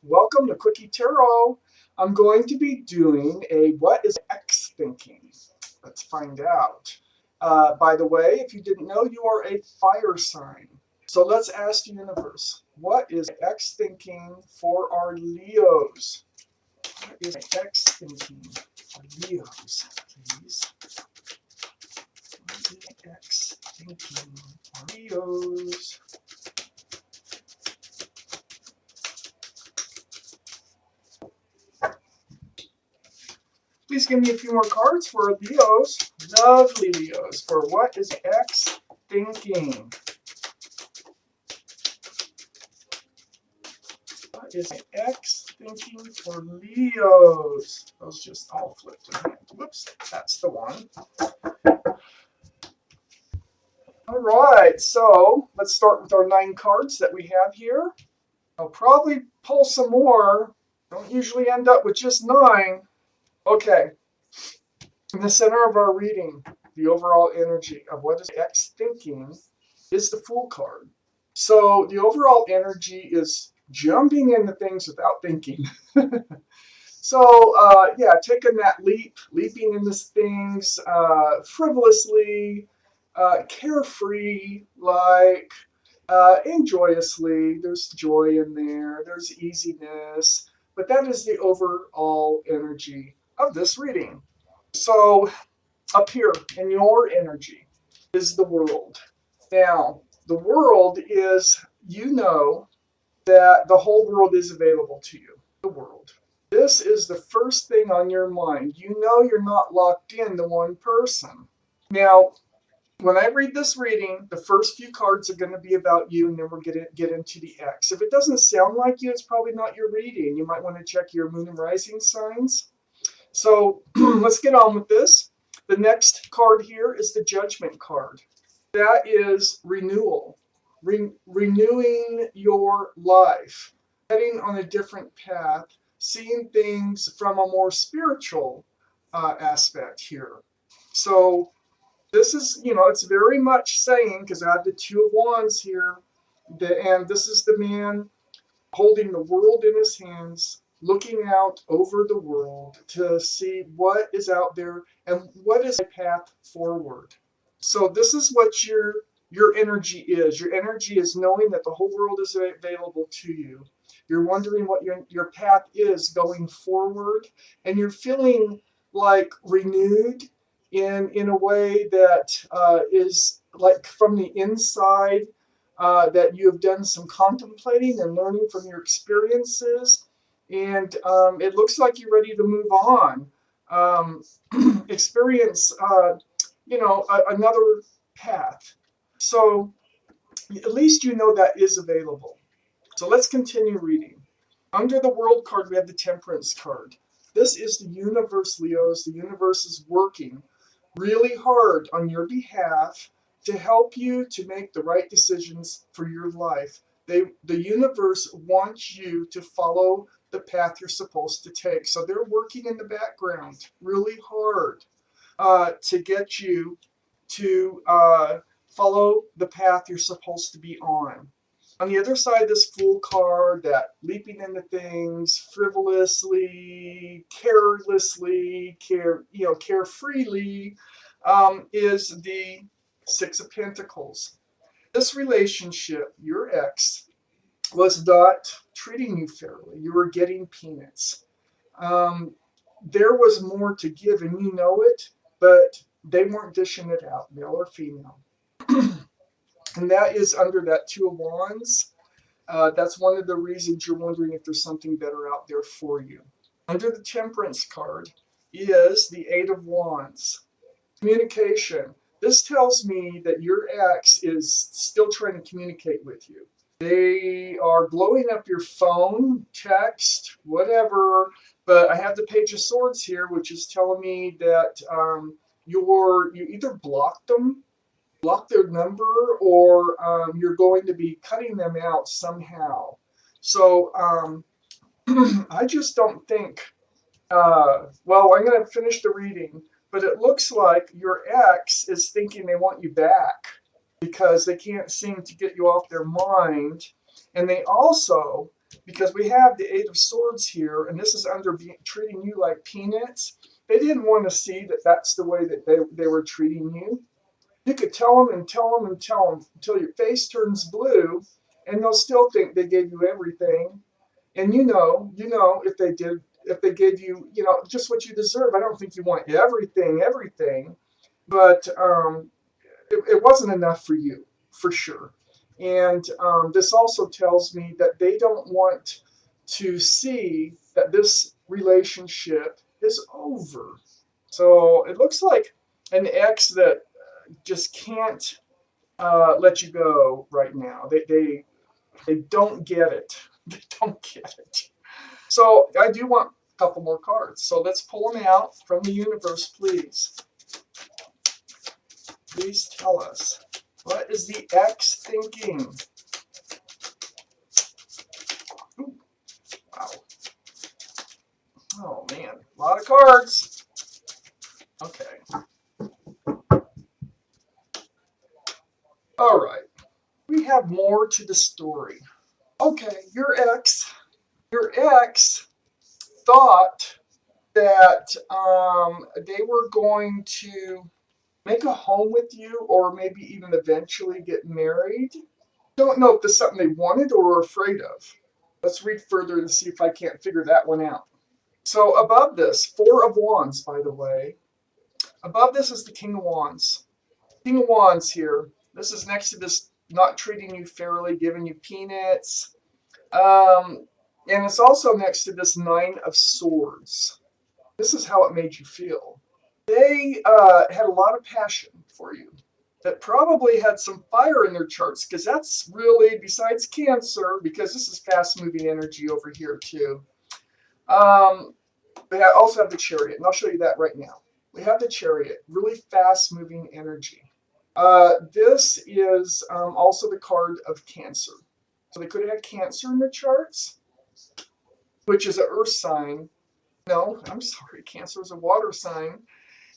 Welcome to Quickie Tarot. I'm going to be doing a What is X Thinking? Let's find out. By the way, if you didn't know, you are a fire sign. So let's ask the universe, what is X thinking for our Leos? What is X thinking for Leos, please? What is X thinking for Leos? Please give me a few more cards for Leos. Lovely Leos. For what is X thinking? What is X thinking for Leos? Those just all flipped in hand. Whoops, that's the one. All right, so let's start with our 9 cards that we have here. I'll probably pull some more. Don't usually end up with just 9. Okay. In the center of our reading, the overall energy of what is X thinking is the Fool card. So the overall energy is jumping into things without thinking. So yeah, taking that leaping into things frivolously, carefree, like, and joyously. There's joy in there. There's easiness. But that is the overall energy of this reading. So up here in your energy is the world. Now, the world is, you know, that the whole world is available to you. The world. This is the first thing on your mind. You know you're not locked in to one person. Now, when I read this reading, the first few cards are going to be about you, and then we're going to get into the X. If it doesn't sound like you, it's probably not your reading. You might want to check your moon and rising signs. So let's get on with this. The next card here is the Judgment card. That is renewal, renewing your life, heading on a different path, seeing things from a more spiritual aspect here. So this is, it's very much saying, because I have the Two of Wands here, and this is the man holding the world in his hands, looking out over the world to see what is out there and what is the path forward. So this is what your energy is. Your energy is knowing that the whole world is available to you. You're wondering what your path is going forward, and you're feeling like renewed in a way that is like from the inside, that you have done some contemplating and learning from your experiences, and it looks like you're ready to move on. Experience, another path. So at least you know that is available. So let's continue reading. Under the World card, we have the Temperance card. This is the universe, Leos. The universe is working really hard on your behalf to help you to make the right decisions for your life. The universe wants you to follow the path you're supposed to take. So they're working in the background really hard to get you to follow the path you're supposed to be on. On the other side, this Fool card, that leaping into things frivolously, carelessly, carefreely, is the Six of Pentacles. This relationship, your ex, was not treating you fairly. You were getting peanuts. There was more to give, and you know it, but they weren't dishing it out, male or female. And that is under that Two of Wands. That's one of the reasons you're wondering if there's something better out there for you. Under the Temperance card is the Eight of Wands. Communication. This tells me that your ex is still trying to communicate with you. They are blowing up your phone, text, whatever, but I have the Page of Swords here, which is telling me that you either blocked them, block their number, or you're going to be cutting them out somehow. So I just don't think, well, I'm going to finish the reading, but it looks like your ex is thinking they want you back because they can't seem to get you off their mind. And they also because we have the Eight of Swords here, and this is under treating you like peanuts. They didn't want to see that that's the way that they were treating you. You could tell them and tell them and tell them until your face turns blue, and they'll still think they gave you everything. And if they gave you, just what you deserve. I don't think you want everything, but it wasn't enough for you, for sure. And this also tells me that they don't want to see that this relationship is over. So it looks like an ex that just can't let you go right now. They don't get it. They don't get it. So I do want a couple more cards. So let's pull them out from the universe, please. Please tell us. What is the ex thinking? Ooh, wow. Oh man, a lot of cards. Okay. All right. We have more to the story. Okay, your ex thought that they were going to make a home with you, or maybe even eventually get married. Don't know if this is something they wanted or were afraid of. Let's read further and see if I can't figure that one out. So above this, Four of Wands, by the way. Above this is the King of Wands. King of Wands here. This is next to this not treating you fairly, giving you peanuts. And it's also next to this Nine of Swords. This is how it made you feel. They had a lot of passion for you. That probably had some fire in their charts, because that's really, besides Cancer, because this is fast-moving energy over here too. They also have the Chariot, and I'll show you that right now. We have the Chariot, really fast-moving energy. This is also the card of Cancer. So they could have had Cancer in their charts, which is an earth sign. No, I'm sorry, Cancer is a water sign.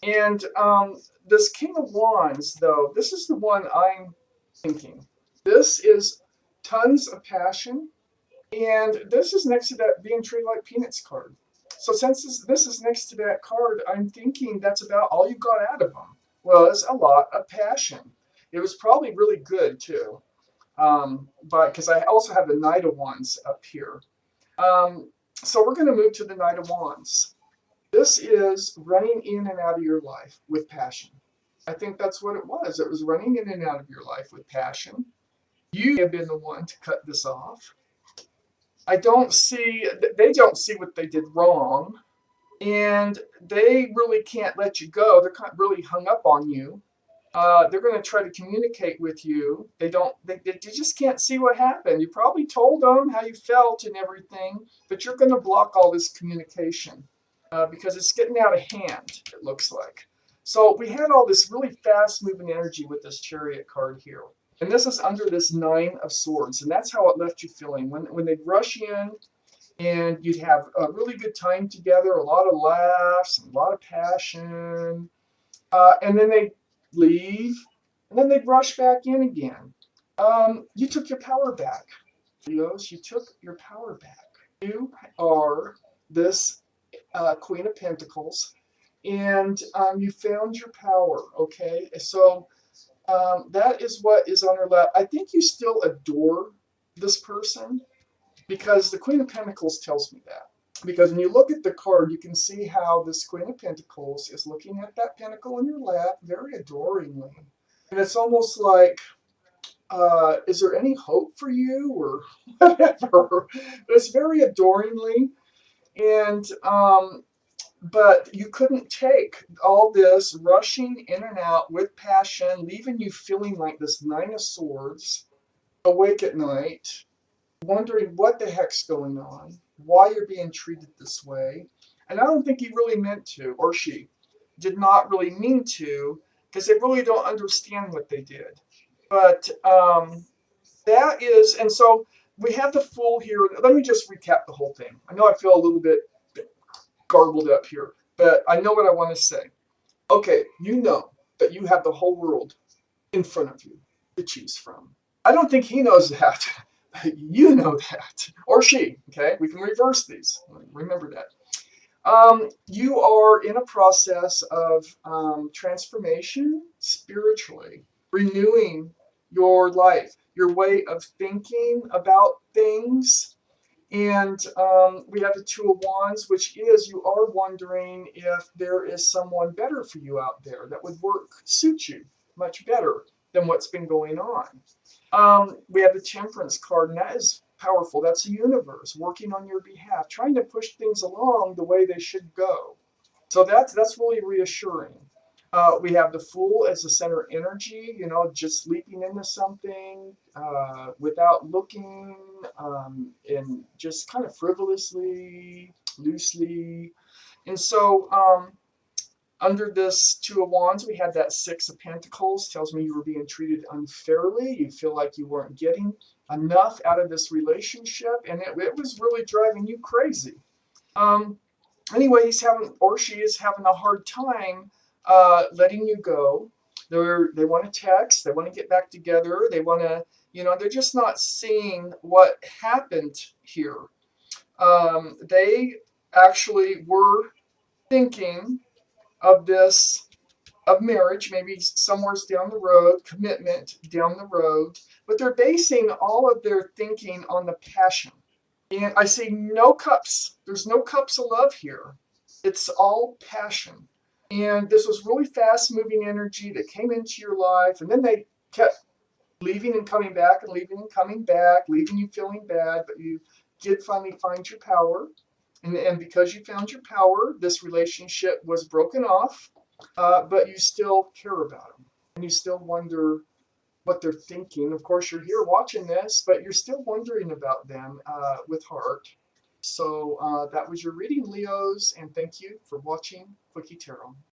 And this King of Wands, though, this is the one I'm thinking. This is tons of passion, and this is next to that being treated like peanuts card. So since this is next to that card, I'm thinking that's about all you got out of them was a lot of passion. It was probably really good too, but because I also have the Knight of Wands up here. So we're going to move to the Knight of Wands. This is running in and out of your life with passion. I think that's what it was. It was running in and out of your life with passion. You have been the one to cut this off. They don't see what they did wrong, and they really can't let you go. They're kind of really hung up on you. They're going to try to communicate with you. They just can't see what happened. You probably told them how you felt and everything, but you're going to block all this communication. Because it's getting out of hand, it looks like. So we had all this really fast-moving energy with this Chariot card here. And this is under this Nine of Swords. And that's how it left you feeling. When they'd rush in and you'd have a really good time together, a lot of laughs, a lot of passion. And then they'd leave, and then they'd rush back in again. You took your power back. Leos, you took your power back. You are this Queen of Pentacles, and you found your power. Okay, so that is what is on her lap. I think you still adore this person, because the Queen of Pentacles tells me that. Because when you look at the card, you can see how this Queen of Pentacles is looking at that pentacle in your lap very adoringly, and it's almost like, is there any hope for you, or whatever? But it's very adoringly. And but you couldn't take all this rushing in and out with passion, leaving you feeling like this Nine of Swords, awake at night, wondering what the heck's going on, why you're being treated this way. And I don't think he really meant to, or she did not really mean to, because they really don't understand what they did. But that is, and so we have the Fool here. Let me just recap the whole thing. I know I feel a little bit garbled up here, but I know what I want to say. Okay, you know that you have the whole world in front of you to choose from. I don't think he knows that, You know that. Or she, okay? We can reverse these. Remember that. You are in a process of transformation spiritually, renewing your life, your way of thinking about things. And we have the Two of Wands, which is you are wondering if there is someone better for you out there that would suit you much better than what's been going on. We have the Temperance card, and that is powerful. That's the universe working on your behalf, trying to push things along the way they should go. So that's really reassuring. We have the Fool as the center energy, just leaping into something without looking, and just kind of frivolously, loosely. And so under this Two of Wands, we had that Six of Pentacles. Tells me you were being treated unfairly. You feel like you weren't getting enough out of this relationship, and it was really driving you crazy. Um, anyway, he's having, or she is having a hard time letting you go. They want to text. They want to get back together. They want to, they're just not seeing what happened here. They actually were thinking of this of marriage, maybe somewhere down the road, commitment down the road, but they're basing all of their thinking on the passion. And I see no cups. There's no cups of love here. It's all passion. And this was really fast moving energy that came into your life, and then they kept leaving and coming back and leaving and coming back, leaving you feeling bad, but you did finally find your power. And because you found your power, this relationship was broken off, but you still care about them. And you still wonder what they're thinking. Of course, you're here watching this, but you're still wondering about them with heart. So that was your reading, Leos, and thank you for watching Quickie Tarot.